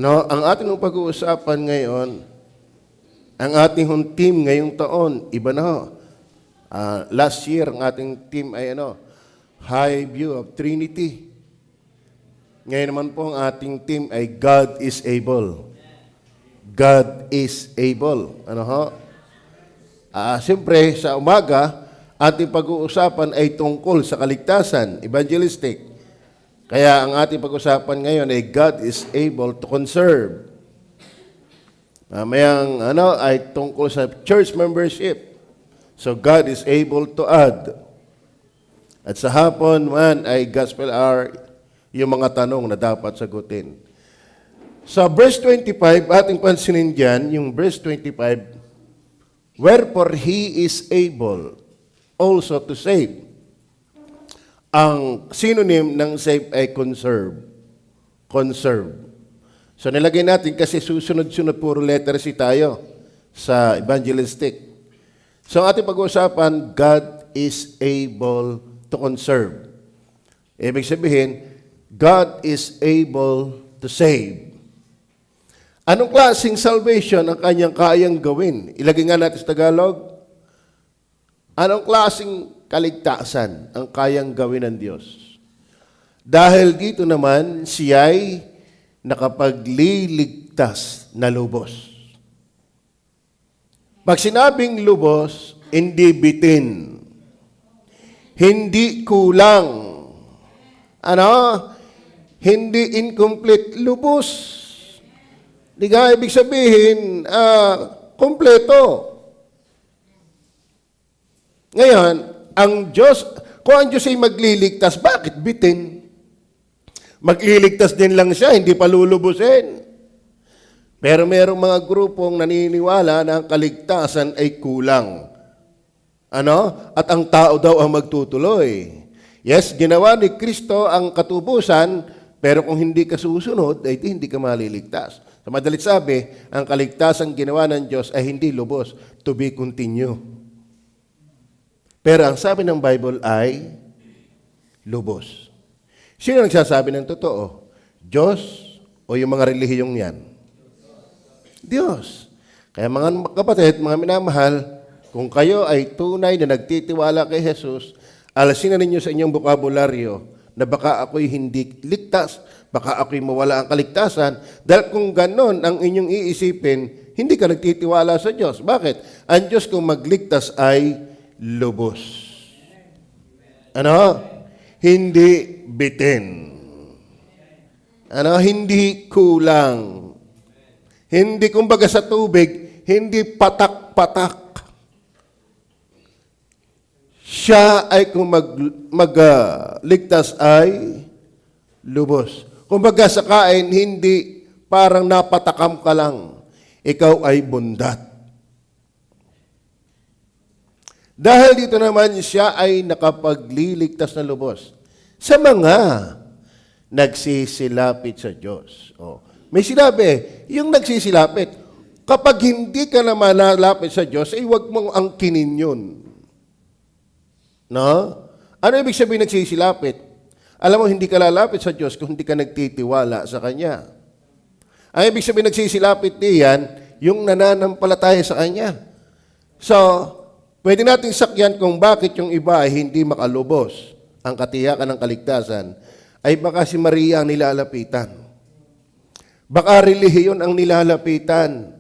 Ang ating pag-uusapan ngayon, ang ating team ngayong taon, iba na ho. Last year, ang ating team ay High View of Trinity. Ngayon naman po, ang ating team ay God is able. God is able. Siyempre, sa umaga, ating pag-uusapan ay tungkol sa kaligtasan, evangelistic. Kaya ang ating pag-usapan ngayon ay God is able to conserve. Mamayang ay tungkol sa church membership. So God is able to add. At sa hapon man ay gospel hour, yung mga tanong na dapat sagutin. Sa verse 25, ating pansinin dyan, yung verse 25, wherefore He is able also to save. Ang synonym ng save ay conserve. Conserve. So nilagay natin kasi susunod-sunod puro letter C tayo sa evangelistic. So ang ating pag-uusapan, God is able to conserve. Ibig sabihin, God is able to save. Anong klaseng salvation ang kanyang kayang gawin? Ilagay nga natin sa Tagalog. Anong klaseng kaligtasan ang kayang gawin ng Diyos? Dahil dito naman, siya'y nakapagliligtas na lubos. Pag sinabing lubos, hindi bitin. Hindi kulang. Hindi incomplete. Lubos. Di ka ibig sabihin, kompleto. Ngayon, ang Diyos, kung ang Diyos ay magliligtas, bakit bitin? Magliligtas din lang siya, hindi pa lulubusin. Pero mayroong mga grupong naniniwala na ang kaligtasan ay kulang. At ang tao daw ang magtutuloy. Yes, ginawa ni Kristo ang katubusan, pero kung hindi ka susunod, ay hindi ka maliligtas. Sa madalit sabi, ang kaligtasan ginawa ng Diyos ay hindi lubos, to be continue. Pero ang sabi ng Bible ay lubos. Sino nagsasabi ng totoo? Diyos o yung mga relihiyong yan? Diyos. Kaya mga kapatid, mga minamahal, kung kayo ay tunay na nagtitiwala kay Jesus, alasin na ninyo sa inyong bokabularyo na baka ako'y hindi ligtas, baka ako'y mawala ang kaligtasan, dahil kung ganon ang inyong iisipin, hindi ka nagtitiwala sa Diyos. Bakit? Ang Diyos kung magligtas ay lubos. Hindi bitin. Hindi kulang. Hindi kumbaga sa tubig, hindi patak-patak. Siya ay kung magligtas ay lubos. Kumbaga sa kain, hindi parang napatakam ka lang. Ikaw ay bundat. Dahil dito naman siya ay nakapagliligtas na lubos sa mga nagsisilapit sa Diyos. May sinabi, yung nagsisilapit, kapag hindi ka naman nalapit sa Diyos, ay huwag mong angkinin yun. Ano ibig sabihin nagsisilapit? Alam mo, hindi ka lalapit sa Diyos kung hindi ka nagtitiwala sa Kanya. Ang ibig sabihin nagsisilapit diyan, yung nananampalataya sa Kanya. So, pwede nating sakyan kung bakit yung iba ay hindi makalubos ang katiyakan ng kaligtasan, ay baka si Maria ang nilalapitan. Baka relihiyon ang nilalapitan.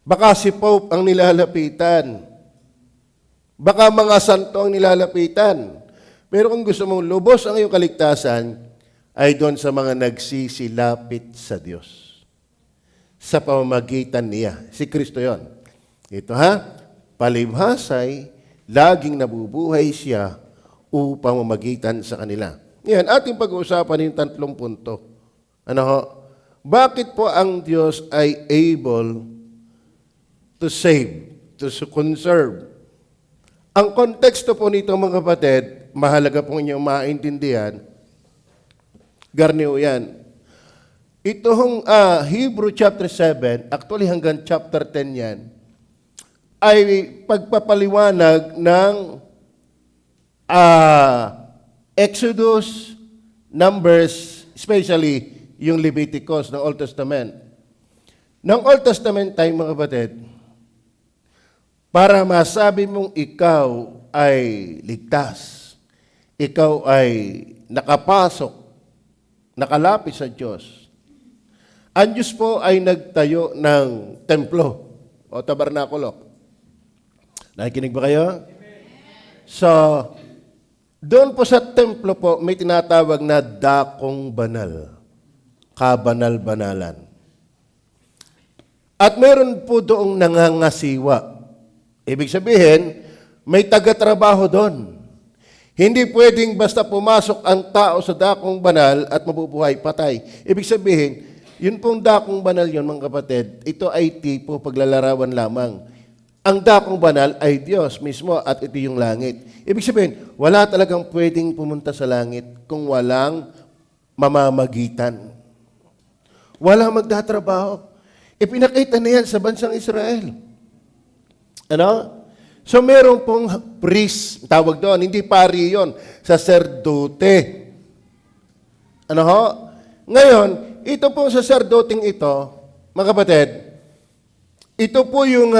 Baka si Pope ang nilalapitan. Baka mga santo ang nilalapitan. Pero kung gusto mong lubos ang iyong kaligtasan, ay doon sa mga nagsisilapit sa Diyos. Sa pamamagitan niya. Si Kristo yon. Ito palibhasay, laging nabubuhay siya upang mamagitan sa kanila. Yan, ating pag-uusapan yung 3 punto. Bakit po ang Diyos ay able to save, to conserve? Ang konteksto po nito mga kapatid, mahalaga po inyong maintindihan, garniw yan. Itong Hebrew chapter 7, actually hanggang chapter 10 yan, ay pagpapaliwanag ng Exodus, Numbers, especially yung Leviticus ng Old Testament. Noong Old Testament time, mga kapatid, para masabi mong ikaw ay ligtas, ikaw ay nakapasok, nakalapit sa Diyos, ang Diyos po ay nagtayo ng templo o tabernakulo. Nakikinig ba kayo? So, doon po sa templo po, may tinatawag na dakong banal. Kabanal-banalan. At meron po doong nangangasiwa. Ibig sabihin, may taga-trabaho doon. Hindi pwedeng basta pumasok ang tao sa dakong banal at mabubuhay patay. Ibig sabihin, yun pong dakong banal yun, mga kapatid, ito ay tipo paglalarawan lamang. Ang dakong banal ay Diyos mismo at ito yung langit. Ibig sabihin, wala talagang pwedeng pumunta sa langit kung walang mamamagitan. Walang magtatrabaho. Ipinakita na yan sa bansang Israel. Ano? So meron pong priest, tawag doon, hindi pari yun, saserdote. Ano ho? Ngayon, ito pong saserdoting ito, mga kapatid, ito po yung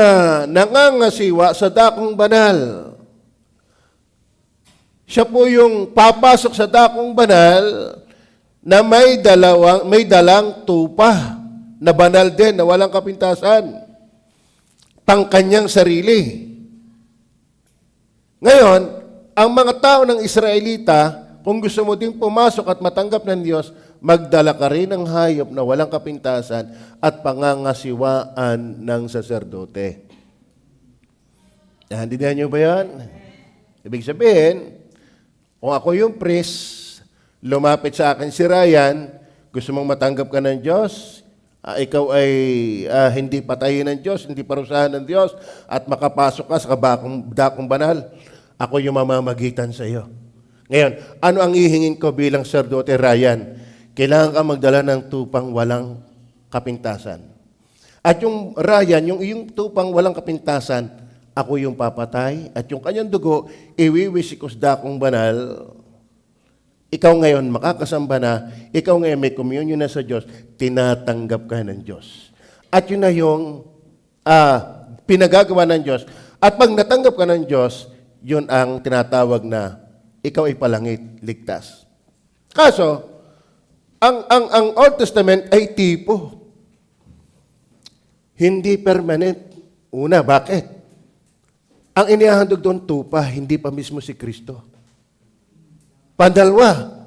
nangangasiwa sa dakong banal. Siya po yung papasok sa dakong banal na may dalang tupa na banal din, na walang kapintasan. Pang kanyang sarili. Ngayon, ang mga tao ng Israelita, kung gusto mo ding pumasok at matanggap ng Diyos, magdala ka rin ng hayop na walang kapintasan at pangangasiwaan ng saserdote. Naintindihan niyo ba yan? Ibig sabihin, kung ako yung priest, lumapit sa akin si Ryan, gusto mong matanggap ka ng Diyos, ikaw ay hindi patayin ng Diyos, hindi parusahan ng Diyos, at makapasok ka sa dakong banal, ako yung mamamagitan sa iyo. Ngayon, ano ang ihingin ko bilang saserdote, Ryan? Kailangan ka magdala ng tupang walang kapintasan. At yung Ryan, yung iyong tupang walang kapintasan, ako yung papatay, at yung kanyang dugo, iwiwisikos dakong banal. Ikaw ngayon makakasamba na, ikaw ngayon may communion na sa Diyos, tinatanggap ka ng Diyos. At yun na yung pinagagawa ng Diyos. At pag natanggap ka ng Diyos, yun ang tinatawag na ikaw ay palangit, ligtas. Kaso, ang Old Testament ay tipo. Hindi permanent. Una, bakit? Ang inihahandog doon tupa, hindi pa mismo si Kristo. Pandalwa,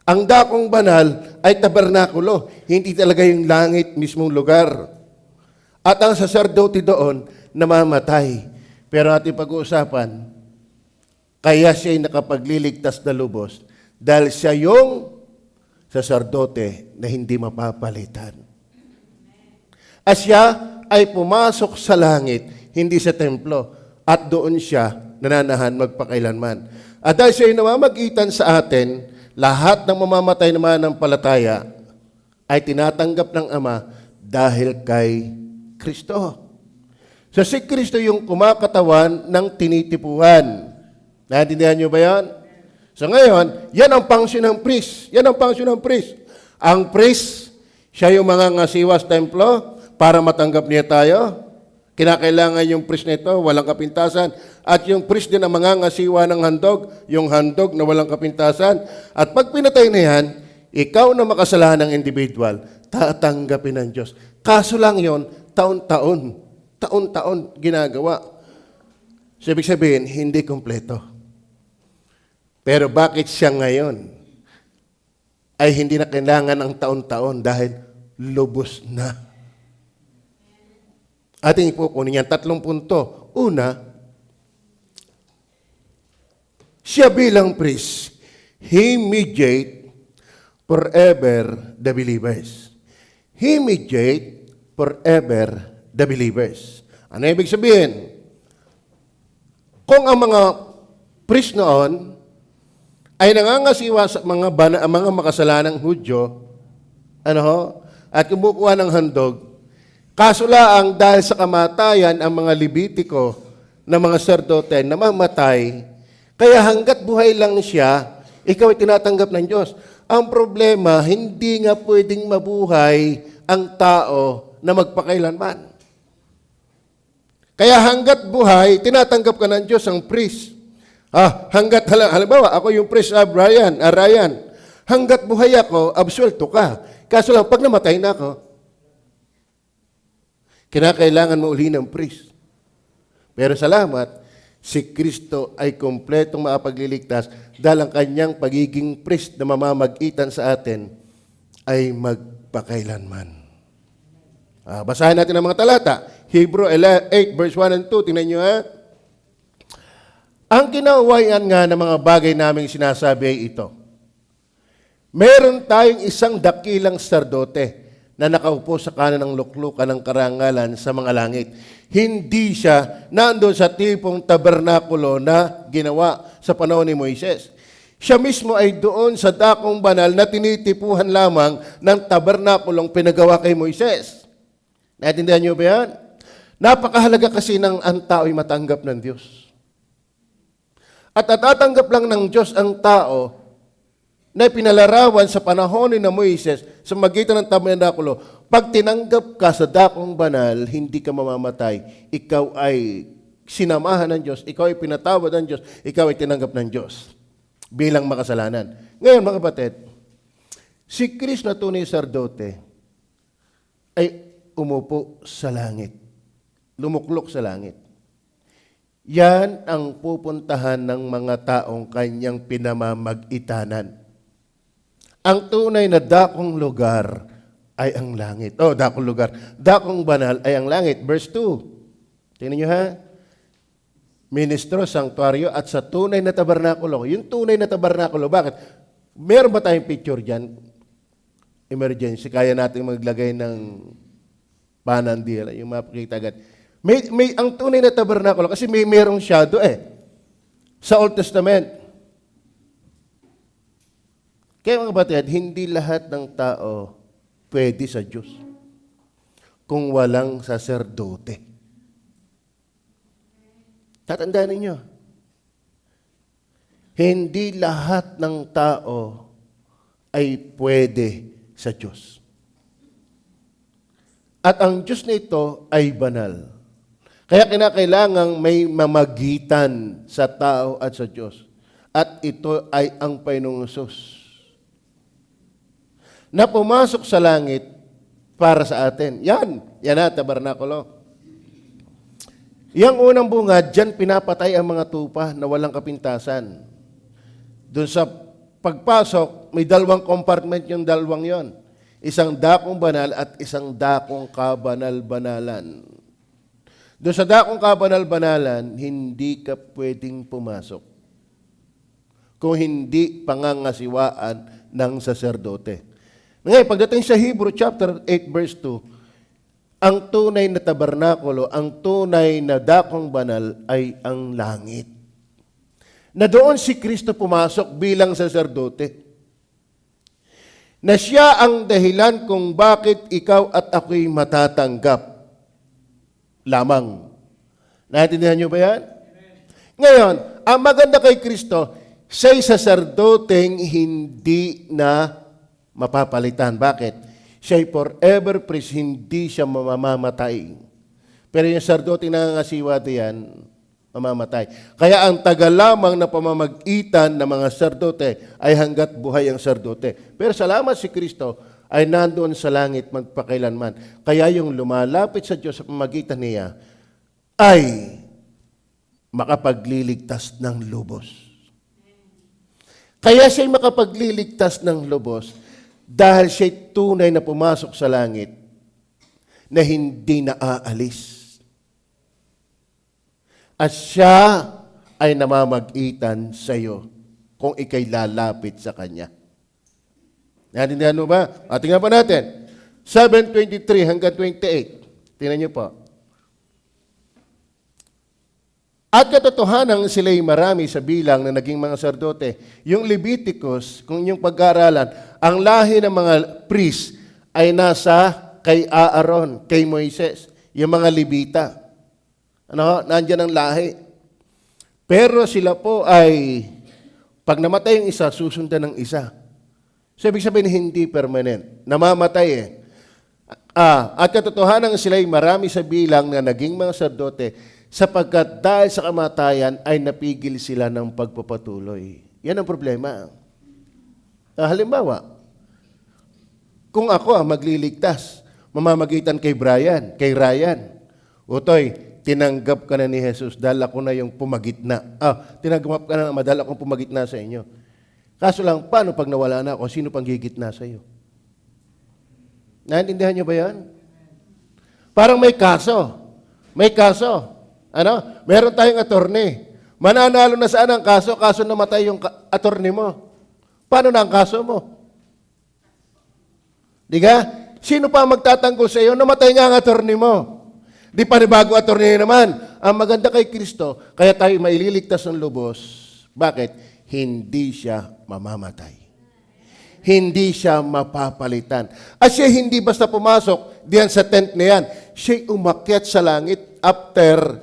ang dakong banal ay tabernakulo, hindi talaga yung langit mismong lugar. At ang saserdote doon, namamatay. Pero ating pag-uusapan, kaya siya'y nakapagliligtas na lubos dahil siya yung saserdote na hindi mapapalitan. At siya ay pumasok sa langit, hindi sa templo, at doon siya nananahan magpakailanman. At dahil siya ay namamagitan sa atin, lahat ng mamamatay naman ng palataya ay tinatanggap ng Ama dahil kay Kristo. So si Kristo yung kumakatawan ng tinitipuhan. Naintindihan niyo ba yan? So ngayon, yan ang function ng priest. Yan ang function ng priest. Ang priest, siya yung mga ngasiwa sa templo para matanggap niya tayo. Kinakailangan yung priest nito, walang kapintasan. At yung priest din ang mga ngasiwa ng handog, yung handog na walang kapintasan. At pag pinatay na yan, ikaw na makasalanang individual, tatanggapin ng Diyos. Kaso lang yon, taon-taon ginagawa. So, ibig sabihin, hindi kompleto. Pero bakit siya ngayon ay hindi na kailangan ng taon-taon dahil lubos na? Ating ipukunin yan, 3 punto. Una, siya bilang priest, he mediate forever the believers. He mediate forever the believers. Ano ibig sabihin? Kung ang mga priest noon ay nangangasiwa sa mga makasalanang Hudyo, at kumukuha ng handog, kaso lang dahil sa kamatayan ang mga Levitiko na mga sacerdote namamatay, kaya hanggat buhay lang siya, ikaw ay tinatanggap ng Diyos. Ang problema, hindi nga pwedeng mabuhay ang tao na magpakailanman. Kaya hanggat buhay, tinatanggap ka ng Diyos ang priest. Halimbawa, ako yung priest Ryan. Hanggat buhay ako, absuelto ka. Kaso lang, pag namatay na ako, kinakailangan mo uli ng priest. Pero salamat, si Kristo ay kompletong maapagliligtas dahil ang kanyang pagiging priest na mamamagitan sa atin ay magpakailanman. Basahin natin ang mga talata. Hebrew 8 verse 1 and 2. Tingnan nyo Ang kinauwayan nga ng mga bagay naming sinasabi ay ito. Meron tayong isang dakilang sardote na nakaupo sa kanan ng luklukan ng karangalan sa mga langit. Hindi siya nandoon sa tipong tabernakulo na ginawa sa panahon ni Moises. Siya mismo ay doon sa dakong banal na tinitipuhan lamang ng tabernakulong pinagawa kay Moises. Naintindihan niyo ba yan? Napakahalaga kasi ng ang tao'y matanggap ng Diyos. At natatanggap lang ng Diyos ang tao na pinalarawan sa panahon ni Moises sa magitan ng tabernakulo. Pag tinanggap ka sa dakong banal, hindi ka mamamatay. Ikaw ay sinamahan ng Diyos, ikaw ay pinatawad ng Diyos, ikaw ay tinanggap ng Diyos bilang makasalanan. Ngayon, mga kapatid, si Kristo na tunay sardote ay umupo sa langit. Lumuklok sa langit. Yan ang pupuntahan ng mga taong kanyang pinamamag-itanan. Ang tunay na dakong lugar ay ang langit. Dakong lugar. Dakong banal ay ang langit. Verse 2. Tingnan nyo Ministro, sanktuaryo at sa tunay na tabernakulo. Yung tunay na tabernakulo, bakit? Meron ba tayong picture dyan? Emergency. Kaya natin maglagay ng panandila, yung mapakita agad. Ang tunay na tabernakulo, kasi merong shadow sa Old Testament. Kaya mga kapatid, hindi lahat ng tao pwede sa Diyos kung walang saserdote. Tatandaan ninyo, hindi lahat ng tao ay pwede sa Diyos. At ang Diyos nito ay banal. Kaya kinakailangang may mamagitan sa tao at sa Diyos. At ito ay ang Panginoong Hesus na pumasok sa langit para sa atin. Yan na, tabernakulo. Yang unang bungad, dyan pinapatay ang mga tupa na walang kapintasan. Doon sa pagpasok, may dalawang compartment yung dalawang yon. Isang dakong banal at isang dakong kabanal-banalan. Doon sa dakong kabanal-banalan, hindi ka pwedeng pumasok kung hindi pangangasiwaan ng saserdote. Ngayon, pagdating sa Hebrew chapter 8 verse 2, ang tunay na tabernakulo, ang tunay na dakong banal ay ang langit. Na doon si Kristo pumasok bilang saserdote. Na siya ang dahilan kung bakit ikaw at ako'y matatanggap lamang. Naintindihan niyo ba yan? Ngayon, ang maganda kay Kristo, siya'y saserdoteng hindi na mapapalitan. Bakit? Siya'y forever priest, hindi siya mamamatay. Pero yung sardote nangangasiwa diyan, mamamatay. Kaya ang tagal lamang na pamamagitan ng mga sardote ay hanggat buhay ang sardote. Pero salamat si Kristo ay nandoon sa langit magpakailanman. Kaya yung lumalapit sa Diyos sa pamamagitan niya ay makapagliligtas ng lubos. Kaya siya'y makapagliligtas ng lubos dahil siya'y tunay na pumasok sa langit na hindi naaalis. At siya ay namamagitan sa iyo kung ikay lalapit sa Kanya. Naintindihan mo ba? Tingnan pa natin. 7:23 hanggang 28. Tingnan niyo po. At katotohanan sila'y marami sa bilang na naging mga sardote. Yung Leviticus, kung yung pag-aaralan, ang lahi ng mga priest ay nasa kay Aaron, kay Moises, yung mga Levita. Nandiyan ang lahi. Pero sila po ay, pag namatay yung isa, susundan ng isa. So, ibig sabihin, hindi permanent. Namamatay At katotohanan sila'y marami sa bilang na naging mga sacerdote sapagkat dahil sa kamatayan ay napigil sila ng pagpapatuloy. Yan ang problema. Halimbawa, kung ako ang magliligtas, mamamagitan kay Ryan, Utoy, tinanggap ka na ni Jesus dahil ako na yung pumagitna. Tinanggap ka na dahil akong pumagitna sa inyo. Kaso lang, paano pag nawala na ako? Sino pang gigitna sa iyo? Naintindihan niyo ba yan? Parang may kaso. May kaso. Meron tayong attorney. Mananalo na saan ang kaso? Kaso namatay yung attorney mo. Paano na ang kaso mo? Di ka? Sino pa magtatanggol sa iyo? Namatay nga ang attorney mo. Di pa bago attorney naman. Ang maganda kay Kristo, kaya tayo maililigtas ng lubos. Bakit? Hindi siya mamamatay. Hindi siya mapapalitan. At siya hindi basta pumasok diyan sa tent na yan. Siya umakyat sa langit after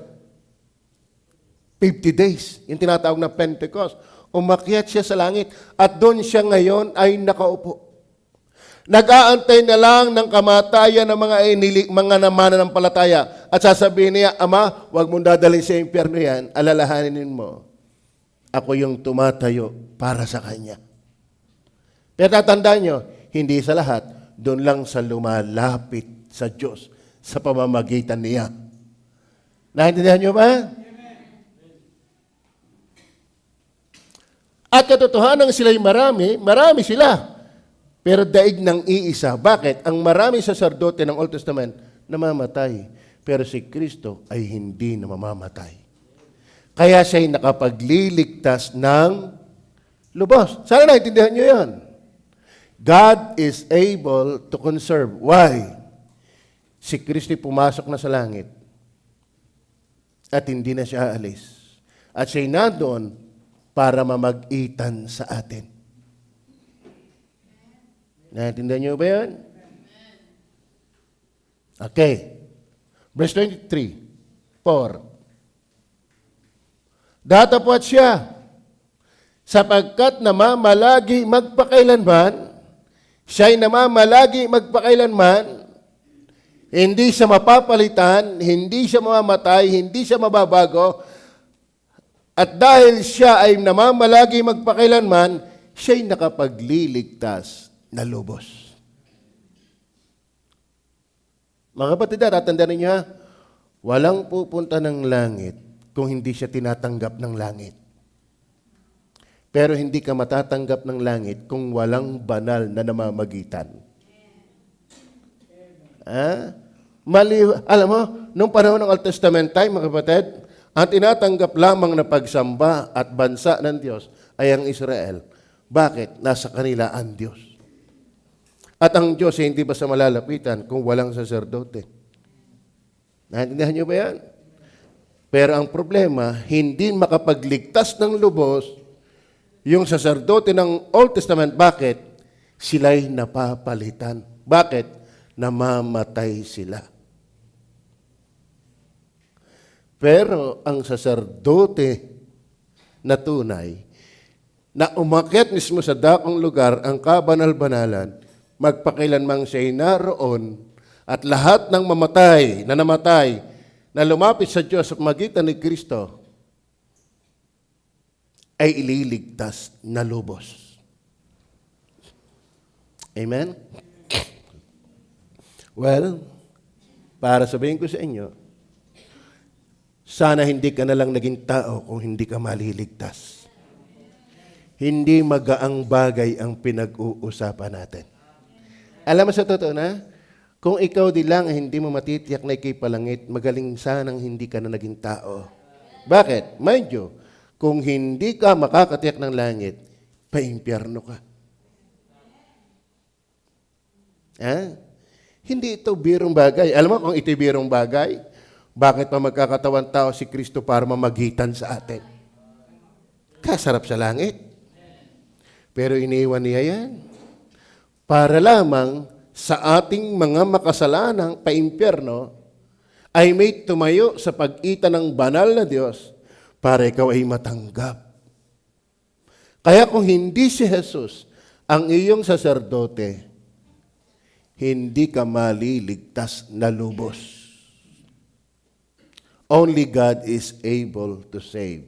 50 days. Yung tinatawag na Pentecost. Umakyat siya sa langit at doon siya ngayon ay nakaupo. Nag-aantay na lang ng kamatayan ng mga mananampalataya at sasabihin niya, Ama, huwag mong dadalhin sa impyerno yan, alalahanin mo. Ako yung tumatayo para sa Kanya. Pero tatandaan nyo, hindi sa lahat, doon lang sa lumalapit sa Diyos sa pamamagitan niya. Naintindihan nyo ba? At katotohanan sila'y marami sila. Pero daig ng iisa. Bakit? Ang maraming saserdote ng Old Testament namamatay. Pero si Kristo ay hindi namamatay. Kaya siya'y nakapagliligtas ng lubos. Sana naintindihan nyo yan. God is able to conserve. Why? Si Kristo pumasok na sa langit at hindi na siya aalis. At siya'y nandoon para mamag-itan sa atin. Naintindihan niyo ba yan? Okay. Verse 23, 4. Datapwat siya, sapagkat namamalagi magpakailanman, siya'y namamalagi magpakailanman, hindi siya mapapalitan, hindi siya mamamatay, hindi siya mababago, at dahil siya ay namamalagi magpakailanman, siya'y nakapagliligtas na lubos. Mga kapatid, tatandaan ninyo ha, walang pupunta ng langit kung hindi siya tinatanggap ng langit. Pero hindi ka matatanggap ng langit kung walang banal na namamagitan. Alam mo, nung panahon ng Old Testament time, mga kapatid, ang tinatanggap lamang na pagsamba at bansa ng Diyos ay ang Israel. Bakit? Nasa kanila ang Diyos. At ang Diyos ay hindi basta malalapitan kung walang saserdote. Naintindihan niyo ba yan? Pero ang problema, hindi makapagligtas ng lubos yung saserdote ng Old Testament. Bakit? Sila'y napapalitan. Bakit? Namamatay sila. Pero ang saserdote na tunay, na umakyat mismo sa dakong lugar, ang kabanal-banalan, magpakailanmang siya'y naroon, at lahat ng namatay, na lumapit sa Diyos sa magitan ni Kristo, ay ililigtas na lubos. Amen? Well, para sabihin ko sa inyo, sana hindi ka na lang naging tao kung hindi ka maliligtas. Hindi magaang bagay ang pinag-uusapan natin. Alam mo sa totoo na, kung ikaw di lang hindi mo matitiyak na ikay palangit, magaling sanang hindi ka na naging tao. Bakit? Mind you, kung hindi ka makakatiyak ng langit, pa-impyerno ka. Hindi ito birong bagay. Alam mo kung ito birong bagay, bakit pa magkakatawan tao si Kristo para mamagitan sa atin? Kasarap sa langit. Pero iniwan niya yan. Para lamang sa ating mga makasalanang pa-impyerno ay may tumayo sa pag-itan ng banal na Diyos para ikaw ay matanggap. Kaya kung hindi si Jesus ang iyong saserdote, hindi ka maliligtas na lubos. Only God is able to save.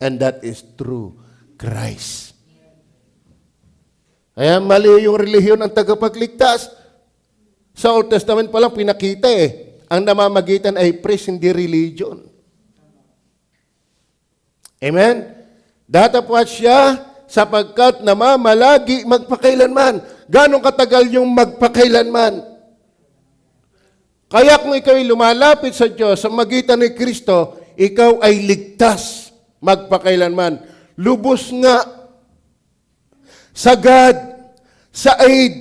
And that is through Christ. Kaya mali yung relihiyon ng tagapagligtas. Sa Old Testament pa lang pinakita ang namamagitan ay priest, hindi religion. Amen? Datapwat siya sapagkat namamalagi magpakailanman. Ganong katagal yung magpakailanman? Kaya kung ikaw ay lumalapit sa Diyos sa magitan ni Kristo, ikaw ay ligtas magpakailanman. Lubos nga. Sagad. Said.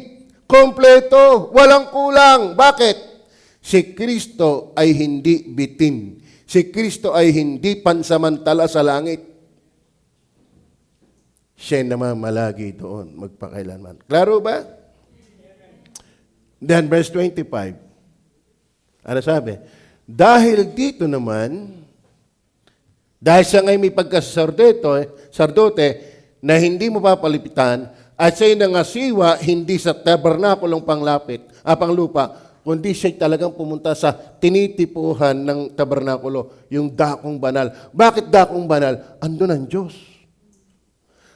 Kompleto. Walang kulang. Bakit? Si Kristo ay hindi bitin. Si Kristo ay hindi pansamantala sa langit. Siya namamalagi doon magpakailanman. Klaro ba? Then verse 25. Ano sabi? Dahil dito naman, dahil siya ngayon may pagkasaserdote na hindi mo papalipitan, at siya'y nangasiwa hindi sa tabernakulong panglupa, kundi siya'y talagang pumunta sa tinitipuhan ng tabernakulo, yung dakong banal. Bakit dakong banal? Andun ang Diyos.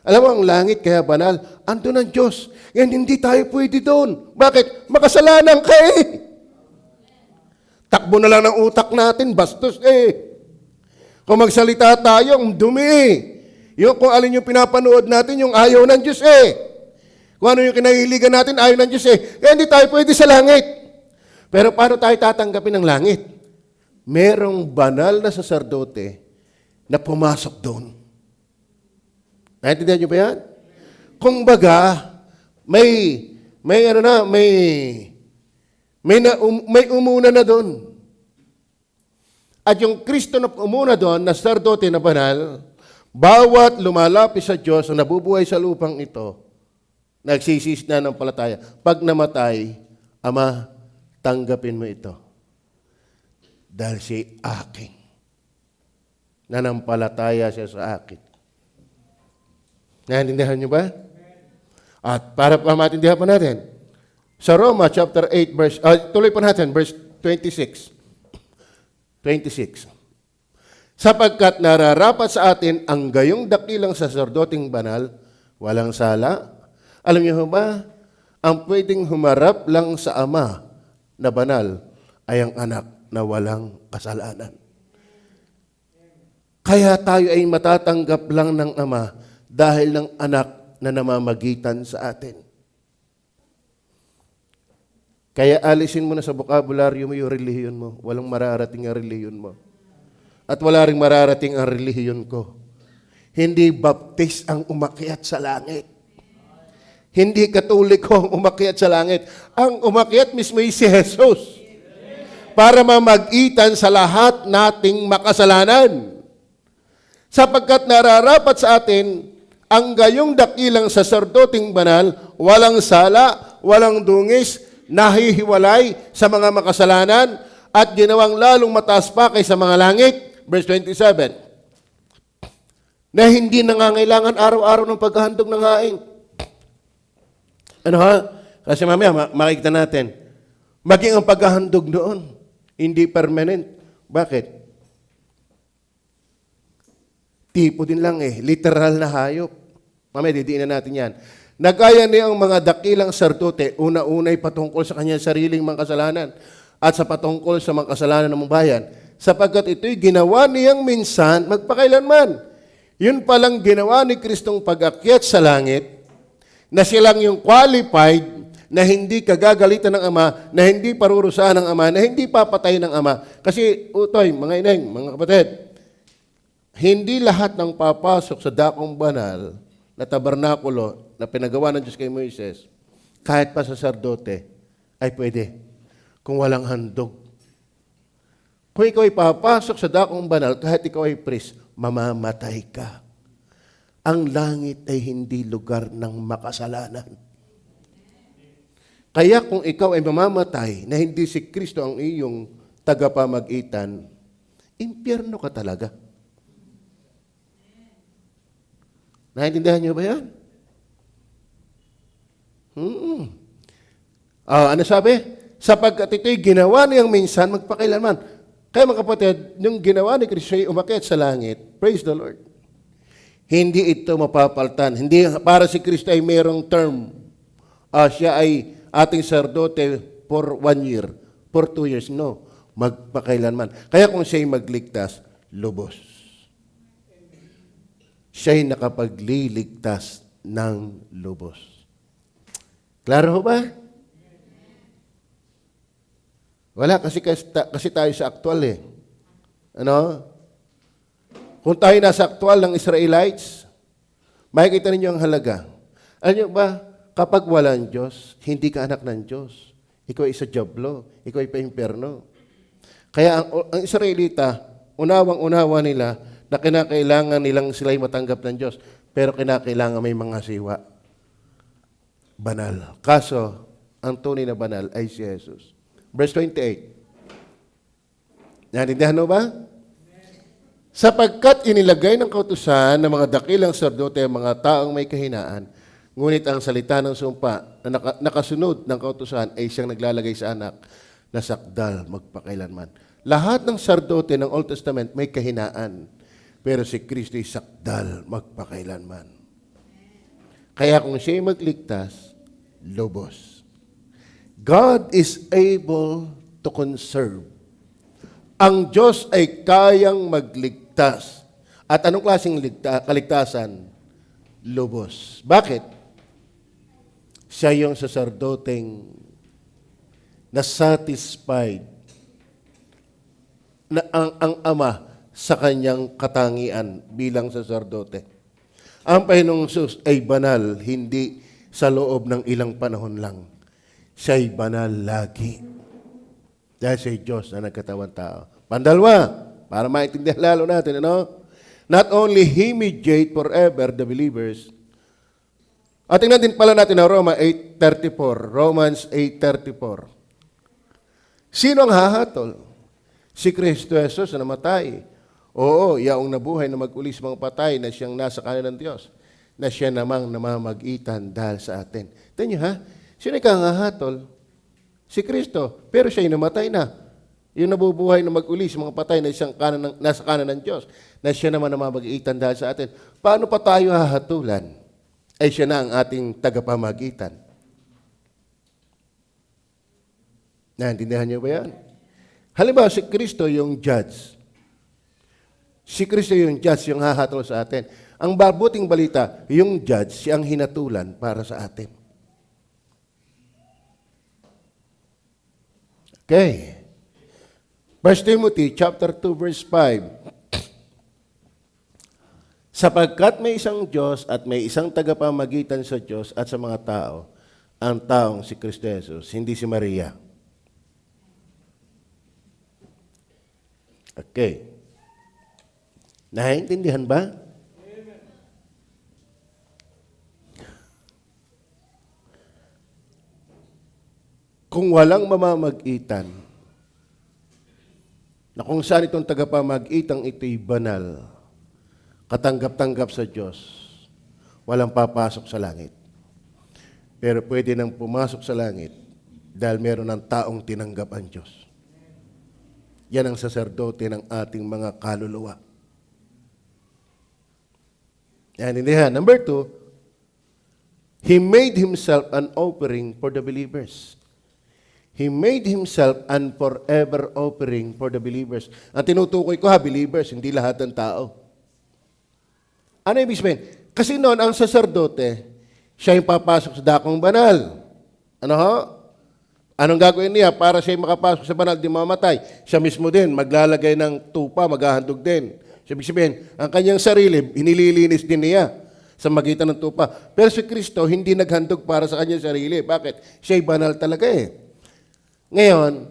Alam mo, ang langit kaya banal, andun ang Diyos. Ngayon, hindi tayo pwede doon. Bakit? Makasalanan ka Takbo na lang ng utak natin, bastos Kung magsalita tayo, ang dumi Yung kung alin yung pinapanood natin, yung ayaw ng Diyos Kung ano yung kinahiligan natin, ayaw ng Diyos Kaya hindi tayo pwede sa langit. Pero paano tayo tatanggapin ng langit? Merong banal na saserdote na pumasok doon. Naintindihan niyo ba yan? Kung baga, may umuna na doon. At yung Kristo na umuna doon, na sacerdote na banal, bawat lumalapit sa Diyos na nabubuhay sa lupang ito, nagsisis na ng palataya. Pag namatay, Ama, tanggapin mo ito. Dahil siya aking. Nanampalataya siya sa akin. Naintindihan niyo ba? At para maintindihan pa natin, sa Roma chapter 8 verse tuloy pa natin verse 26. 26. Sapagkat nararapat sa atin ang gayong dakilang saserdoting banal, walang sala. Alam niyo ba, ang pwedeng humarap lang sa Ama na banal ay ang anak na walang kasalanan. Kaya tayo ay matatanggap lang ng Ama dahil ng anak na namamagitan sa atin. Kaya alisin mo na sa bokabularyo mo yung relihiyon mo. Walang mararating ang relihiyon mo. At wala ring mararating ang relihiyon ko. Hindi baptist ang umakyat sa langit. Hindi katoliko ang umakyat sa langit. Ang umakyat mismo ay si Jesus. Para mamagitan sa lahat nating makasalanan. Sapagkat nararapat sa atin ang gayong dakilang saserdoting banal, walang sala, walang dungis, nahihiwalay sa mga makasalanan at ginawang lalong mataas pa kaysa mga langit. Verse 27. Na hindi nangangailangan araw-araw ng paghahandog ng haing. Ano ha? Kasi mamaya makikita natin. Maging ang paghahandog doon, hindi permanent. Bakit? Tipo din lang literal na hayop. Mamaya didiinan natin yan. Nagaya niya ang mga dakilang saserdote, una-unay patungkol sa kanyang sariling mga kasalanan at sa patungkol sa mga kasalanan ng mga bayan, sapagkat ito'y ginawa niyang minsan magpakailanman. Yun palang ginawa ni Kristong pag-akyat sa langit, na silang yung qualified na hindi kagagalitan ng Ama, na hindi parurusahan ng Ama, na hindi papatay ng Ama. Kasi, utoy, mga ineng, mga kapatid, hindi lahat ng papasok sa dakong banal na tabernakulo na pinagawa ng Diyos kay Moises, kahit pa saserdote, ay pwede. Kung walang handog. Kung ikaw ay papasok sa dakong banal, kahit ikaw ay priest, mamamatay ka. Ang langit ay hindi lugar ng makasalanan. Kaya kung ikaw ay mamamatay na hindi si Kristo ang iyong tagapamagitan, impyerno ka talaga. Naintindihan niyo ba yan? Ano sabi? Sapagkat ito'y ginawa niyang minsan magpakailanman. Kaya mga kapatid, yung ginawa ni Kristo ay umakyat sa langit. Praise the Lord. Hindi ito mapapaltan. Hindi para si Kristo ay mayroong term. Siya ay ating sardote for 1 year, for 2 years. No, magpakailanman. Kaya kung siya ay magligtas, lubos. Siya ay nakapagliligtas ng lubos. Klaro ho ba? Wala, kasi tayo sa aktual eh. Ano? Kung tayo nasa aktual ng Israelites, makikita ninyo ang halaga. Alam niyo ba, kapag walang Diyos, hindi ka anak ng Diyos. Ikaw ay sa diablo, ikaw ay pa-imperno. Kaya ang Israelita, unawang-unawa nila na kinakailangan nilang sila'y matanggap ng Diyos, pero kinakailangan may mga siwa. Banal. Kaso, ang tunay na banal ay si Jesus. Verse 28. Naintindihan mo ba? Sapagkat inilagay ng kautusan ng mga dakilang sardote ang mga taong may kahinaan, ngunit ang salita ng sumpa na nakasunod ng kautusan ay siyang naglalagay sa anak na sakdal magpakailanman. Lahat ng sardote ng Old Testament may kahinaan, pero si Kristo ay sakdal magpakailanman. Kaya kung siya'y magligtas, lubos. God is able to conserve. Ang Diyos ay kayang magligtas. At anong klaseng kaligtasan? Lubos. Bakit? Siya yung sasardoteng na-satisfied na ang Ama sa kanyang katangian bilang saserdote. Ang Panginoong Hesus ay banal, hindi sa loob ng ilang panahon lang. Siya'y banal lagi. Dahil siya'y Diyos na nagkatawang tao. Pandalwa, para maintindihan lalo natin, ano? Not only He mediate forever the believers. At tingnan din pala natin ang Romans 8:34. Sino ang hahatol? Si Kristo Jesus na namatay. Oo, yaong nabuhay na mag-uli sa mga patay na siyang nasa kanan ng Diyos, na siya namang namamagitan dahil sa atin. Tignan niyo ha, sino ang hahatol? Si Kristo, pero siya'y namatay na. Yung nabubuhay na mag-uli sa mga patay na siyang nasa kanan ng Diyos, na siya naman namamagitan dahil sa atin. Paano pa tayo hahatulan? Ay siya na ang ating tagapamagitan. Naintindihan niyo ba yan? Halimbawa, si Kristo yung judge. Si Kristo yung judge, yung hahatol sa atin. Ang mabuting balita, yung judge, siyang hinatulan para sa atin. Okay. 1 Timothy chapter 2 verse 5. Sapagkat may isang Diyos at may isang tagapamagitan sa Diyos at sa mga tao, ang taong si Kristo Jesus, hindi si Maria. Okay. Naintindihan ba? Kung walang mamamagitan, na kung saan itong tagapamagitan ito'y banal, katanggap-tanggap sa Diyos, walang papasok sa langit. Pero pwede nang pumasok sa langit dahil meron ng taong tinanggap ang Diyos. Yan ang saserdote ng ating mga kaluluwa. Yan, indihan. Number 2, He made Himself an offering for the believers. He made Himself an forever offering for the believers. Ang tinutukoy ko believers, hindi lahat ng tao. Ano ibig sabihin? Kasi noon, ang saserdote, siya yung papasok sa dakong banal. Ano ho? Anong gagawin niya para siya makapasok sa banal, di mamatay? Siya mismo din, maglalagay ng tupa, maghahandog din. Ibig sabihin, ang kanyang sarili, inililinis din niya sa magitan ng tupa. Pero si Kristo, hindi naghandog para sa kanyang sarili. Bakit? Siya'y banal talaga eh. Ngayon,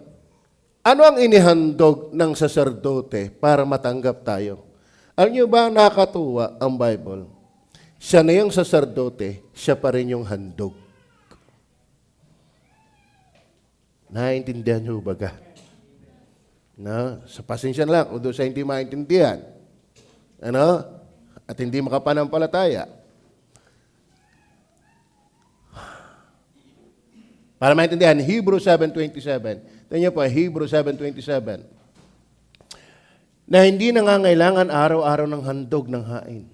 ano ang inihandog ng saserdote para matanggap tayo? Alam niyo ba, nakakatuwa ang Bible? Siya na yung saserdote, siya pa rin yung handog. Naintindihan niyo ba ka? Na, sa pasensya na lang, kung doon sa hindi maintindihan. Ano? At hindi makapanampalataya. Para maintindihan, Hebrew 7:27. Tingnan niyo po, Hebrew 7:27. Na hindi nangangailangan araw-araw ng handog ng hain.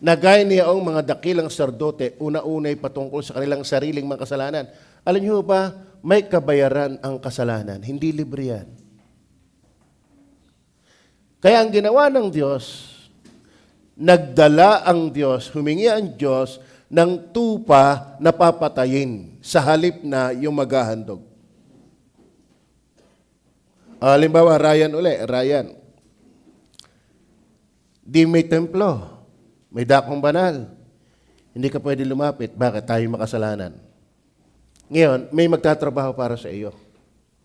Nagaya niyaong mga dakilang sardote, una-unay patungkol sa kanilang sariling mga kasalanan. Alam niyo ba, may kabayaran ang kasalanan. Hindi libre yan. Kaya ang ginawa ng Diyos, nagdala ang Diyos, humingi ang Diyos ng tupa na papatayin sa halip na yung maghahandog. Halimbawa, Ryan. Di may templo, may dakong banal. Hindi ka pwede lumapit. Bakit? Tayo makasalanan. Ngayon, may magtatrabaho para sa iyo.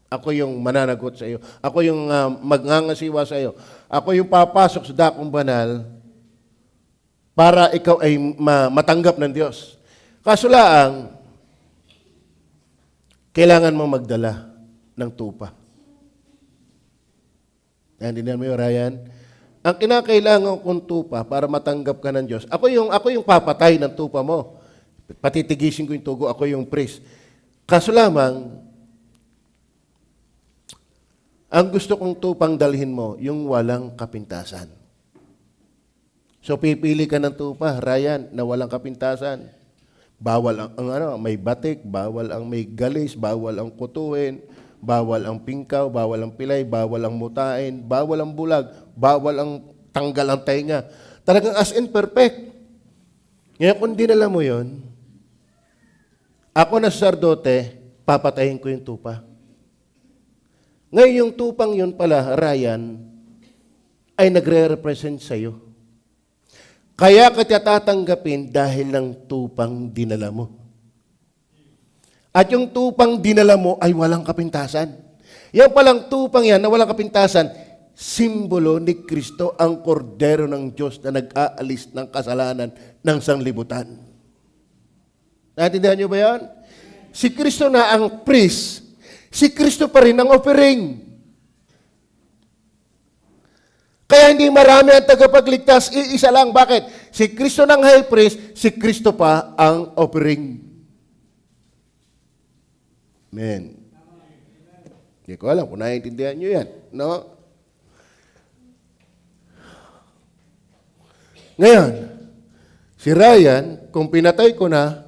Ako yung mananagot sa iyo. Ako yung magngangasiwa sa iyo. Ako yung papasok sa dakong banal para ikaw ay matanggap ng Diyos. Kaso lang, kailangan mo magdala ng tupa. Naintindihan mo yun, Ryan? Ang kinakailangan kong tupa para matanggap ka ng Diyos, ako yung papatay ng tupa mo. Patitigisin ko yung tugo, ako yung priest. Kaso lamang, ang gusto kong tupang dalhin mo, yung walang kapintasan. So pipili ka ng tupa, Ryan, na walang kapintasan. Bawal ang may batik, bawal ang may galis, bawal ang kutuin, bawal ang pingkaw, bawal ang pilay, bawal ang mutain, bawal ang bulag, bawal ang tanggal ang tainga. Talagang as in perfect. Ngayon kung dinala mo yon, ako na sardote, papatayin ko yung tupa. Ngayon yung tupang yun pala, Ryan, ay nagre-represent sa'yo. Kaya ka tatanggapin dahil ng tupang dinala mo. At yung tupang dinala mo ay walang kapintasan. Yan palang tupang yan na walang kapintasan, simbolo ni Kristo, ang kordero ng Diyos na nag-aalis ng kasalanan ng sanglibutan. Naintindihan niyo ba yan? Si Kristo na ang priest, si Kristo pa rin ang offering. Kaya hindi marami ang tagapagligtas, iisa lang. Bakit? Si Kristo ng high priest, si Kristo pa ang offering. Amen. Hindi ko alam kung naiintindihan nyo yan. No? Ngayon, si Ryan, kung pinatay ko na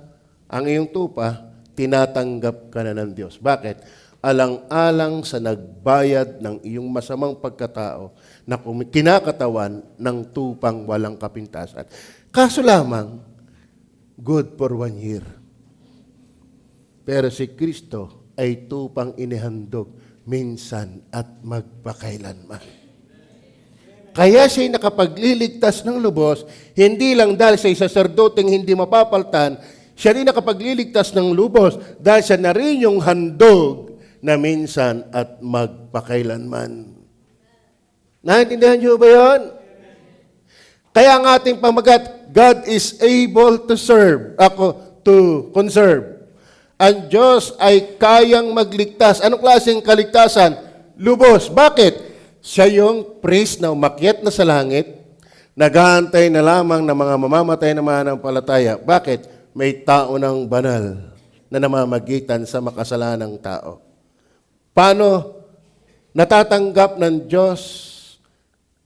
ang iyong tupa, tinatanggap ka na ng Diyos. Bakit? Alang-alang sa nagbayad ng iyong masamang pagkatao na kinakatawan ng tupang walang kapintasan. Kaso lamang, good for 1 year. Pero si Kristo ay tupang inihandog minsan at magpakailanman. Kaya siya'y nakapagliligtas ng lubos, hindi lang dahil sa saserdoteng hindi mapapaltan, siya rin nakapagliligtas ng lubos dahil siya na rin yung handog na minsan at magpakailanman. Naintindihan niyo ba yun? Kaya ang ating pamagat, God is able to conserve. Ang Diyos ay kayang magligtas. Anong klaseng kaligtasan? Lubos. Bakit? Siya yung priest na umakyat na sa langit, nag-aantay na lamang ng mga mamamatay na mananampalataya. Bakit? May tao ng banal na namamagitan sa makasalanang tao. Paano natatanggap ng Diyos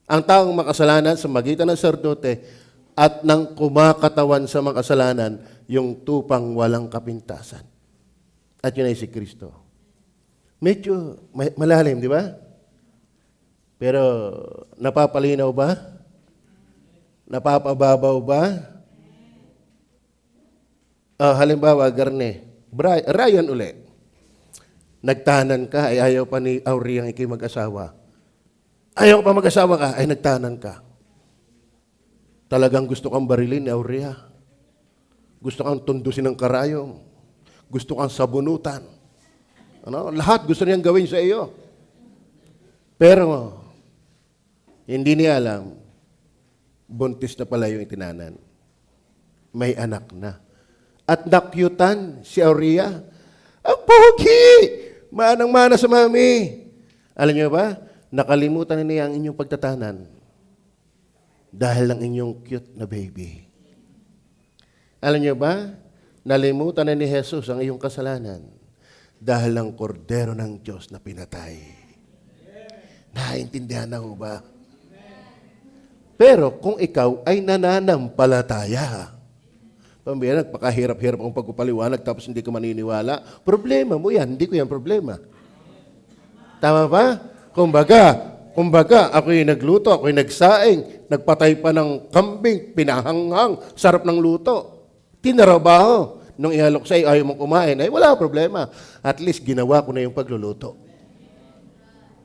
ang taong makasalanan sa magitan ng sardote at ng kumakatawan sa makasalanan yung tupang walang kapintasan? At yun ay si Kristo. Medyo malalim, di ba? Pero napapalinaw ba? Napapababaw ba? Halimbawa, Garne, Ryan uli. Nagtahanan ka, ay ayaw pa ni Aurea ang ikay mag-asawa. Ayaw pa mag-asawa ka, ay nagtahanan ka. Talagang gusto kang barilin ni Aurea. Gusto kang tundusin ng karayong. Gusto kang sabunutan. Lahat gusto niyang gawin sa iyo. Pero, hindi niya alam, buntis na pala yung itinanan. May anak na. At nakyutan si Aurea. Ang pogi! Manang-mana sa mami. Alam niyo ba? Nakalimutan na niya ang inyong pagtatanan dahil ng inyong cute na baby. Alam niyo ba? nalimutan na ni Jesus ang iyong kasalanan dahil ng kordero ng Diyos na pinatay. Naintindihan na ho ba? Pero kung ikaw ay nananampalataya, pambira, nagpakahirap-hirap ang pagpapaliwanag tapos hindi ka maniniwala, problema mo yan, hindi ko yan problema. Tama ba? Kumbaga, ako'y nagluto, ako'y nagsaing, nagpatay pa ng kambing, pinahanghang, sarap ng luto. Tinarabaho. Nung ihalok sa'yo, ayaw mong kumain, ay wala problema. At least, ginawa ko na yung pagluluto.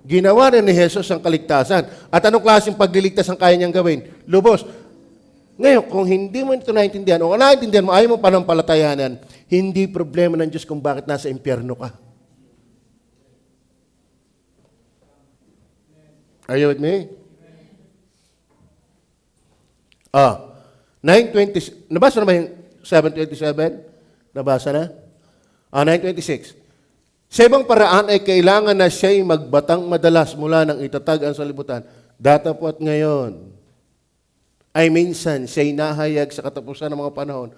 Ginawa na ni Jesus ang kaligtasan. At anong klaseng pagliligtas ang kaya niyang gawin? Lubos. Ngayon, kung hindi mo ito naintindihan, o naintindihan mo, ayaw mo panampalatayanan, hindi problema ng Diyos kung bakit nasa impyerno ka. Are you with me? 9:20, nabasa na ba yung 7:27? Nabasa na? 9:26. Sa ibang paraan ay kailangan na siya'y magbatang madalas mula ng itatag ang salibutan. Datapwat ngayon, ay minsan siya'y nahayag sa katapusan ng mga panahon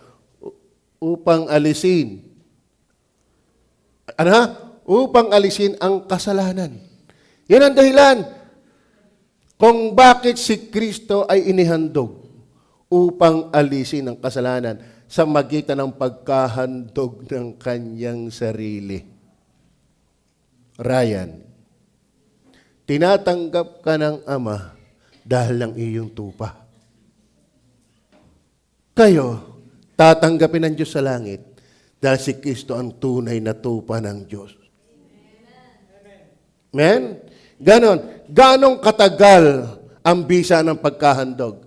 upang alisin. Upang alisin ang kasalanan. Yan ang dahilan kung bakit si Kristo ay inihandog upang alisin ang kasalanan sa magitan ng pagkahandog ng kanyang sarili. Ryan, tinatanggap ka ng Ama dahil ng iyong tupa. Kayo, tatanggapin ng Diyos sa langit dahil si Kristo ang tunay na tupa ng Diyos. Amen? Ganon. Ganong katagal ang bisa ng pagkahandog?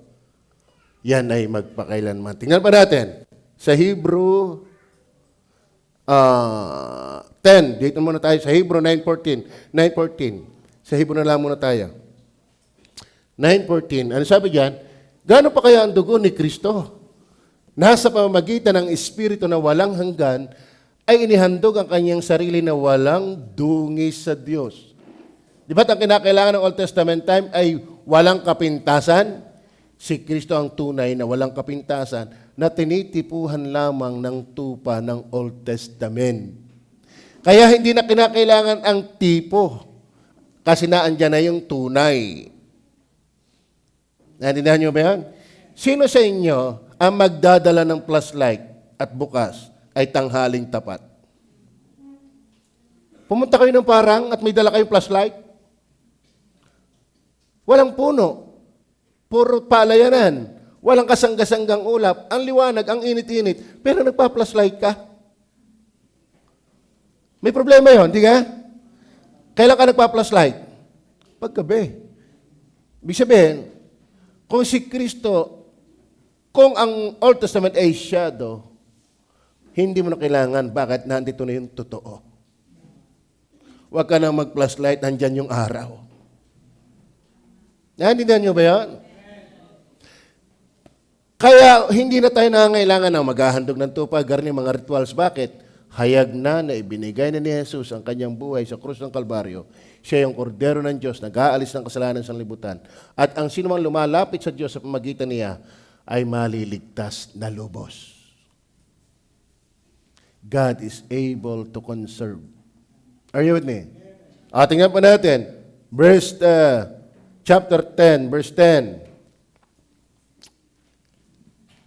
Yan ay magpakailanman. Tingnan pa natin. Sa Hebrew 10. Dito muna tayo. Sa Hebrew 9:14. 9:14. Sa Hebrew na lang muna tayo. 9:14. Ano sabi diyan? Gaano pa kaya ang dugo ni Kristo? Nasa pamamagitan ng Espiritu na walang hanggan, ay inihandog ang kanyang sarili na walang dungis sa Diyos. Di ba't ang kinakailangan ng Old Testament time ay walang kapintasan? Si Kristo ang tunay na walang kapintasan na tinitipuhan lamang ng tupa ng Old Testament. Kaya hindi na kinakailangan ang tipo kasi naandyan na yung tunay. Naintindihan niyo ba yan? Sino sa inyo ang magdadala ng flashlight at bukas ay tanghaling tapat? Pumunta kayo ng parang at may dala kayong flashlight? Walang puno. Puro palayanan. Walang kasanggasanggang ulap. Ang liwanag, ang init-init. Pero nagpa-flashlight ka. May problema yon, di ka? Kailan ka nagpa-flashlight? Paggabi. Ibig sabihin, kung si Kristo, kung ang Old Testament ay shadow, hindi mo na kailangan. Bakit? Nandito na yung totoo. Huwag ka na mag-flashlight, nandyan yung araw. Naintindihan niyo ba yan? Kaya hindi na tayo nangangailangan ng maghahandog ng tupa, garni mga rituals. Bakit? Hayag na ibinigay na ni Jesus ang kanyang buhay sa krus ng Kalbaryo. Siya yung kordero ng Diyos, nag-aalis ng kasalanan sa libutan. At ang sino mang lumalapit sa Diyos sa pamagitan niya ay maliligtas na lubos. God is able to conserve. Are you with me? Tingnan pa natin. Chapter 10, verse 10.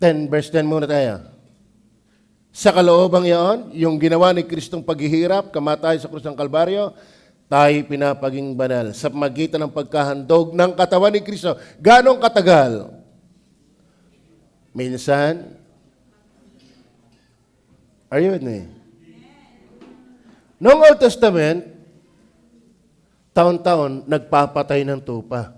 10, verse 10 muna tayo. Sa kaloobang iyon, yung ginawa ni Kristong paghihirap, kamatay sa krus ng Kalbaryo, tayo pinapaging banal sa pamagitan ng pagkahandog ng katawan ni Kristo. Ganong katagal? Minsan, are you with me? Noong Old Testament, taon-taon nagpapatay ng tupa.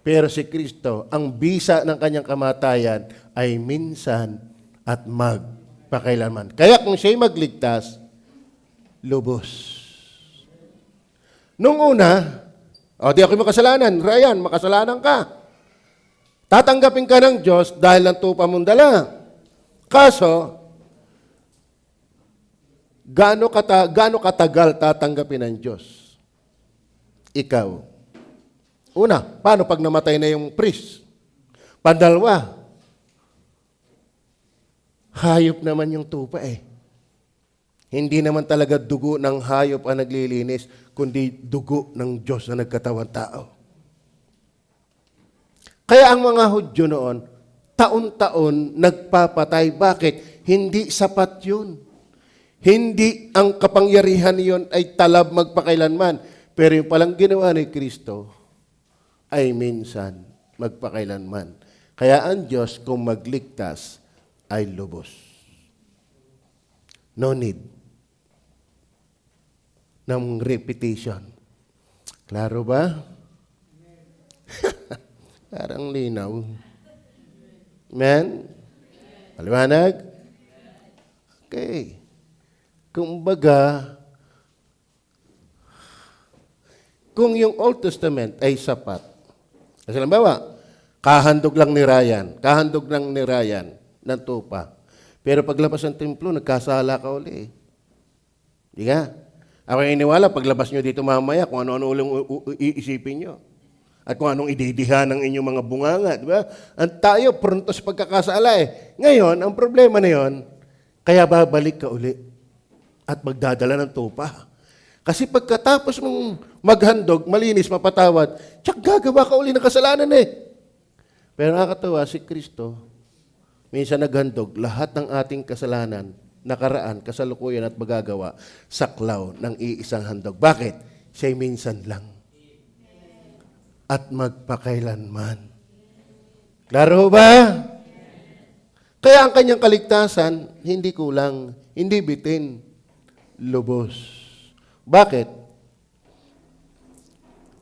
Pero si Kristo, ang bisa ng kanyang kamatayan ay minsan at magpakailanman. Kaya kung siya'y magligtas, lubos. Nung una, di ako'y makasalanan. Ryan, makasalanan ka. Tatanggapin ka ng Diyos dahil ng tupa mong dala. Kaso, gaano katagal tatanggapin ng Diyos? Ikaw. Una, paano pag namatay na yung priest? Pandalwa, hayop naman yung tupa eh. Hindi naman talaga dugo ng hayop ang naglilinis, kundi dugo ng Diyos na nagkatawang tao. Kaya ang mga Hudyo noon, taon-taon nagpapatay. Bakit? Hindi sapat yun. Hindi ang kapangyarihan yon ay talab magpakailanman. Pero yung palang ginawa ni Kristo ay minsan magpakailanman. Kaya ang Diyos kung magligtas ay lubos. No need ng repetition. Klaro ba? Parang linaw. Amen? Paliwanag? Okay. Kumbaga, kung yung Old Testament ay sapat, kasi halimbawa, kahandog lang ni Ryan ng tupa. Pero paglabas ng templo, nagkasala ka uli. Di ka? Ako yung iniwala, paglabas nyo dito mamaya, kung ano-ano uling iisipin nyo. At kung anong ididihan ng inyong mga bunganga, di ba? Ang tayo, pronto sa pagkakasala eh. Ngayon, ang problema na yon, kaya babalik ka uli at magdadala ng tupa. Kasi pagkatapos mong maghandog, malinis, mapatawad, tsak gagawa ka uli ng kasalanan eh. Pero nakakatawa, si Kristo, minsan naghandog, lahat ng ating kasalanan, nakaraan, kasalukuyan at magagawa, saklaw ng iisang handog. Bakit? Siya'y minsan lang. At magpakailanman. Klaro ba? Kaya ang kanyang kaligtasan, hindi kulang, hindi bitin, lubos. Bakit?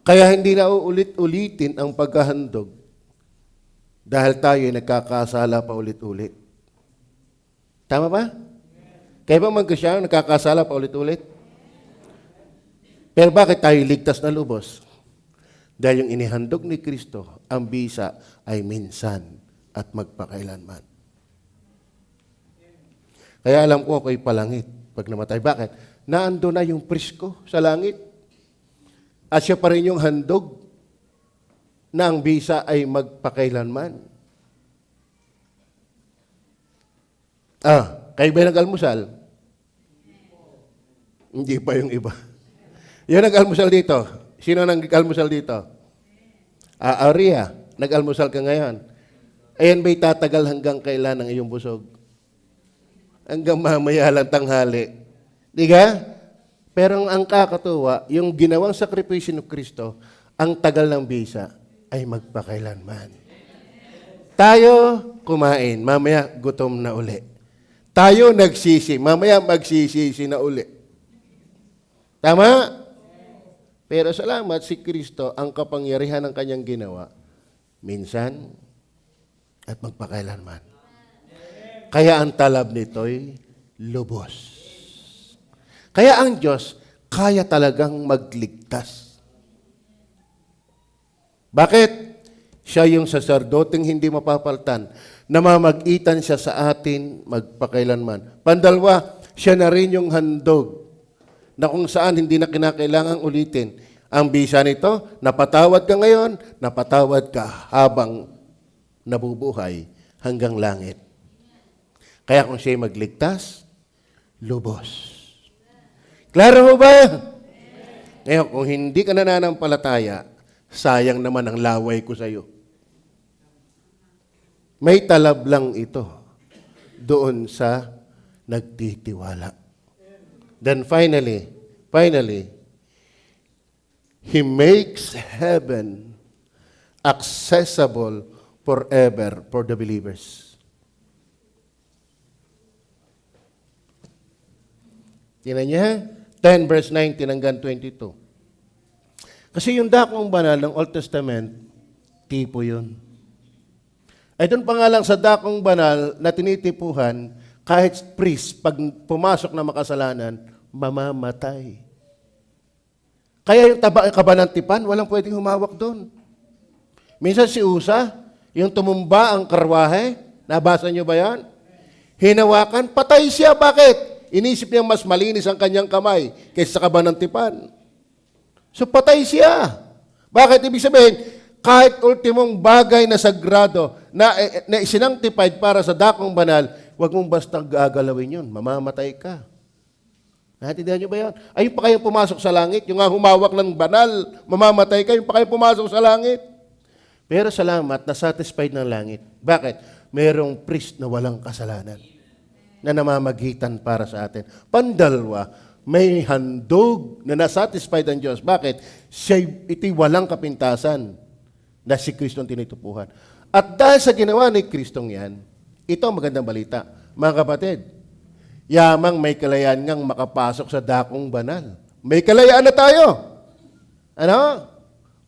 Kaya hindi na uulit-ulitin ang paghahandog dahil tayo ay nagkakasala pa ulit-ulit. Tama ba? Kaya ba magkasya nagkakasala pa ulit-ulit? Pero bakit tayo ligtas na lubos? Dahil yung inihandog ni Kristo, ang bisa ay minsan at magpakailanman. Kaya alam ko ako'y palangit pag namatay. Bakit? Naando na yung prisko sa langit. At siya pa rin yung handog na ang bisa ay magpakailanman. Kayo ba nag-almusal? Hindi pa yung iba. Yung nag-almusal dito. Sino nag-almusal dito? Aurea, nag-almusal ka ngayon. Ayan ba'y tatagal hanggang kailan ang iyong busog? Hanggang mamaya lang tanghali. Di ka? Pero ang kakatuwa, yung ginawang sakripisyo ng Kristo, ang tagal ng bisa ay magpakailanman. Tayo kumain, mamaya gutom na uli. Tayo nagsisi, mamaya magsisisi na uli. Tama? Pero salamat si Kristo, ang kapangyarihan ng kanyang ginawa, minsan at magpakailanman. Kaya ang talab nito'y lubos. Kaya ang Diyos, kaya talagang magligtas. Bakit? Siya yung saserdoteng hindi mapapaltan. Namamagitan siya sa atin magpakailanman. Pandalwa, siya na rin yung handog na kung saan hindi na kinakailangang ulitin. Ang bisa nito, napatawad ka ngayon, napatawad ka habang nabubuhay hanggang langit. Kaya kung siya'y magligtas, lubos. Klaro ba? Ngayon, kung hindi ka nananampalataya, sayang naman ang laway ko sa iyo. May talab lang ito doon sa nagtitiwala. Then finally, He makes heaven accessible forever for the believers. Tingnan niya, 10 verse 19 hanggang 22. Kasi yung dakong banal ng Old Testament, tipo yun. Ay doon pa nga lang sa dakong banal na tinitipuhan, kahit priest, pag pumasok na makasalanan, mamamatay. Kaya yung kabanantipan, walang pwedeng humawak doon. Minsan si Usa, yung tumumba ang karwahe, nabasa niyo ba yan? Hinawakan, patay siya. Bakit? Inisip niya mas malinis ang kanyang kamay kaysa sa kabanantipan. So patay siya. Bakit? Ibig sabihin, kahit ultimong bagay na sagrado, na isinangtified para sa dakong banal, huwag mong basta gagalawin yun. Mamamatay ka. Naintindihan niyo ba yan? Ayun pa kayong pumasok sa langit, yung nga humawak ng banal, mamamatay kayo, pa kayo pumasok sa langit. Pero salamat, nasatisfied ng langit. Bakit? Merong priest na walang kasalanan na namamagitan para sa atin. Pandalwa, may handog na nasatisfied ang Diyos. Bakit? Ito'y walang kapintasan na si Kristo ang tinitupuhan. At dahil sa ginawa ni Kristong yan, ito ang magandang balita. Mga kapatid, yamang may kalayaan ngang makapasok sa dakong banal. May kalayaan na tayo. Ano?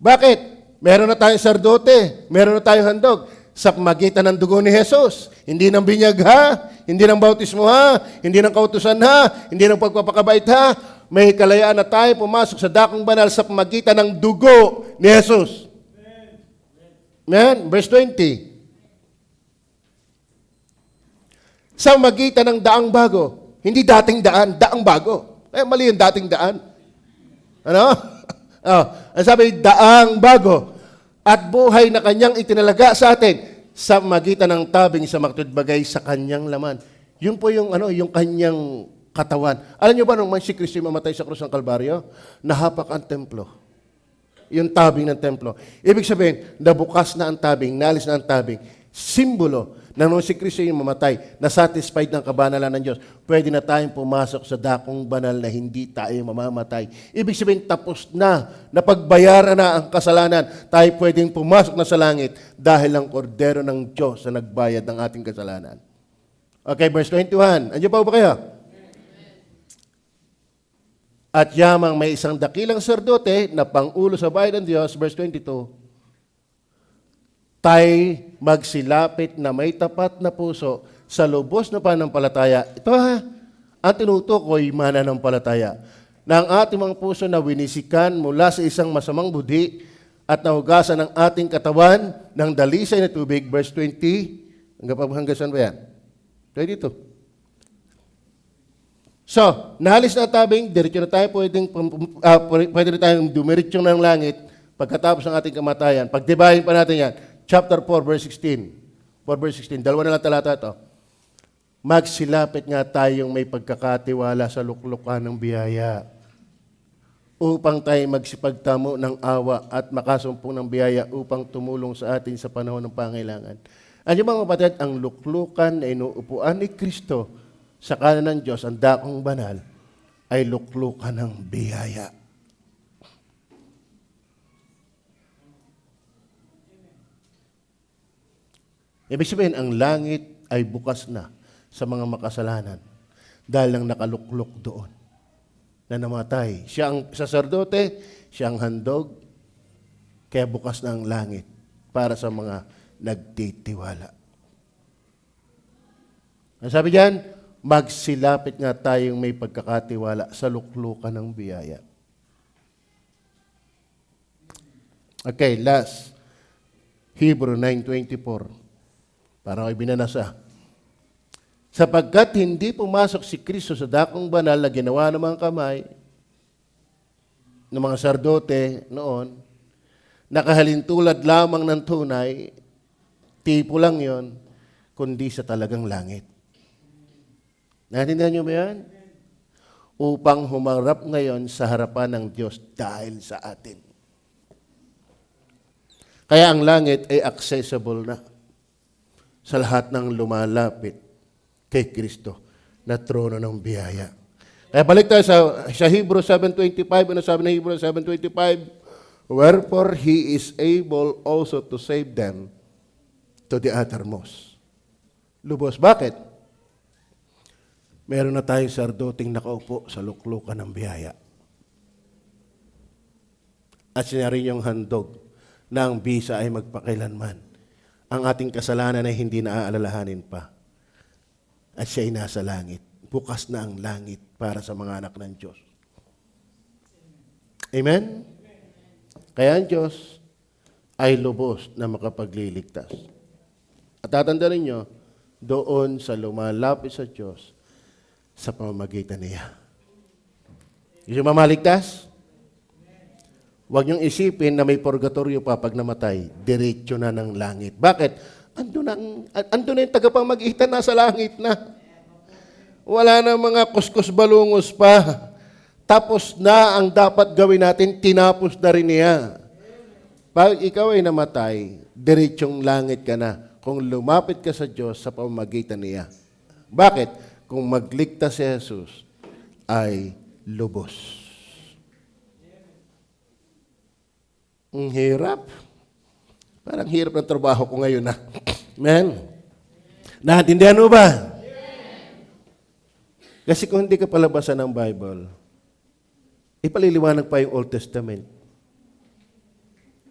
Bakit? Meron na tayong sardote, meron na tayong handog sa magitan ng dugo ni Jesus. Hindi ng binyag ha, hindi ng bautismo ha, hindi ng kautusan ha, hindi ng pagpapakabait ha. May kalayaan na tayo pumasok sa dakong banal sa magitan ng dugo ni Jesus. Amen? Verse 20. Sa magitan ng daang bago. Hindi dating daan, daang bago. Mali yung dating daan. Ano? Ang sabi, daang bago. At buhay na kanyang itinalaga sa atin sa magitan ng tabing sa magtudbagay sa kanyang laman. Yun po yung, yung kanyang katawan. Alam niyo ba nung si Kristo mamatay sa krus ng Kalbaryo? Nahapak ang templo. Yung tabing ng templo. Ibig sabihin, nabukas na ang tabing, nalis na ang tabing. Simbolo na nung si Kristo yung mamatay, na-satisfied ng kabanalan ng Diyos, pwede na tayong pumasok sa dakong banal na hindi tayo mamamatay. Ibig sabihin, tapos na, napagbayaran na ang kasalanan, tayo pwedeng pumasok na sa langit dahil ang kordero ng Diyos na nagbayad ng ating kasalanan. Okay, verse 21. Andiyan pa ba kayo? At yamang may isang dakilang serdote na pangulo sa bayan ng Diyos, verse 22, tayo magsilapit na may tapat na puso sa lubos na pananampalataya. Ito ang tinutukoy mananampalataya. Na ang ating mga puso na winisikan mula sa isang masamang budi at nahugasan ng ating katawan ng dalisay na tubig, verse 20, hanggang saan ba yan? 22. So, nahalis na tabing, diretso na tayo pwede na tayong dumiretso ng langit pagkatapos ng ating kamatayan. Pagdibahin pa natin yan. Chapter 4, verse 16. 4, verse 16. Dalawa na lang talata ito. Magsilapit nga tayong may pagkakatiwala sa luklukan ng biyaya upang tayo magsipagtamo ng awa at makasumpong ng biyaya upang tumulong sa atin sa panahon ng pangailangan. Ano mga kapatid, ang luklukan na inuupuan ni Kristo sa kanan ng Diyos, ang dakong banal, ay luklukan ng biyaya. Ibig sabihin, ang langit ay bukas na sa mga makasalanan dahil lang nakaluklok doon na namatay. Siya ang saserdote, siya ang handog, kaya bukas na ang langit para sa mga nagtitiwala. Ang sabi diyan, magsilapit nga tayong may pagkakatiwala sa luklukan ng biyaya. Okay, last. Hebrew 9:24. Parang ay binanasa. Sapagkat hindi pumasok si Kristo sa dakong banal na ginawa ng mga kamay, ng mga sardote noon, nakahalintulad lamang ng tunay, tipo lang yon, kundi sa talagang langit. Naintindihan niyo ba yan? Upang humarap ngayon sa harapan ng Diyos dahil sa atin. Kaya ang langit ay accessible na sa lahat ng lumalapit kay Kristo na trono ng biyaya. Kaya balik tayo sa Hebrews 7:25. Ano sabi ng Hebrews 7:25? Wherefore He is able also to save them to the uttermost. Lubos. Bakit? Meron na tayong sardoting nakaupo sa luklukan ng biyaya. At siya rin yung handog na ang bisa ay magpakailanman. Ang ating kasalanan ay hindi naaalalahanin pa. At siya ay nasa langit. Bukas na ang langit para sa mga anak ng Diyos. Amen? Kaya ang Diyos ay lubos na makapagliligtas. At tatandaan ninyo, doon sa lumalapit sa Diyos, sa pamamagitan niya. Gusto mo mamaligtas? Huwag niyong isipin na may purgatorio pa pag namatay. Diretso na ng langit. Bakit? Ando na yung tagapamagitan, nasa langit na. Wala na mga kuskus balungos pa. Tapos na ang dapat gawin natin, tinapos na rin niya. Pag ikaw ay namatay, diretsong langit ka na. Kung lumapit ka sa Diyos sa pamamagitan niya. Bakit? Kung magligtas si Jesus, ay lubos. Ang hirap. Parang hirap ng trabaho ko ngayon na. Amen? Naintindihan mo ba? Kasi kung hindi ka palabasan ng Bible, ipaliliwanag pa yung Old Testament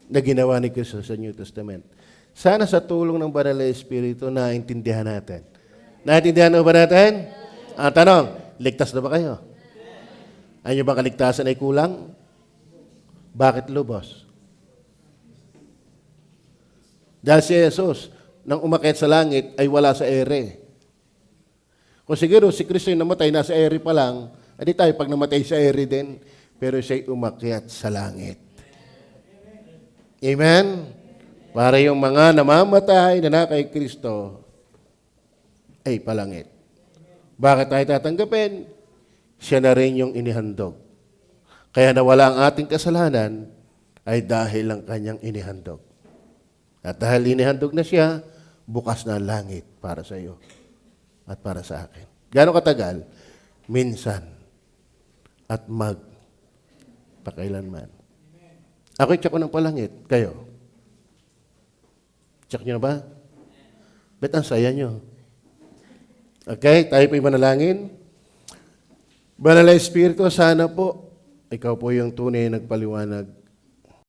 na ginawa ni Cristo sa New Testament. Sana sa tulong ng Banal na Espiritu, naintindihan natin. Naintindihan mo ba natin? Ang tanong, ligtas na ba kayo? Ang inyong kaligtasan ay kulang? Bakit lubos? Dahil si Jesus, nang umakyat sa langit, ay wala sa ere. Kung siguro si Kristo yung namatay, nasa ere pa lang, edi tayo pag namatay sa ere din, pero siya'y umakyat sa langit. Amen? Para yung mga namamatay na kay Kristo ay palangit. Bakit tayo tatanggapin? Siya na rin yung inihandog. Kaya nawala ang ating kasalanan ay dahil lang kanyang inihandog. At dahil inihandog na siya, bukas na ang langit para sa iyo at para sa akin. Gano'ng katagal? Minsan at magpakailanman. Ako'y check ko ng palangit. Kayo? Check nyo na ba? Bet ang saya nyo. Okay, tayo po'y manalangin. Banal na Espiritu, sana po, ikaw po yung tunay nagpaliwanag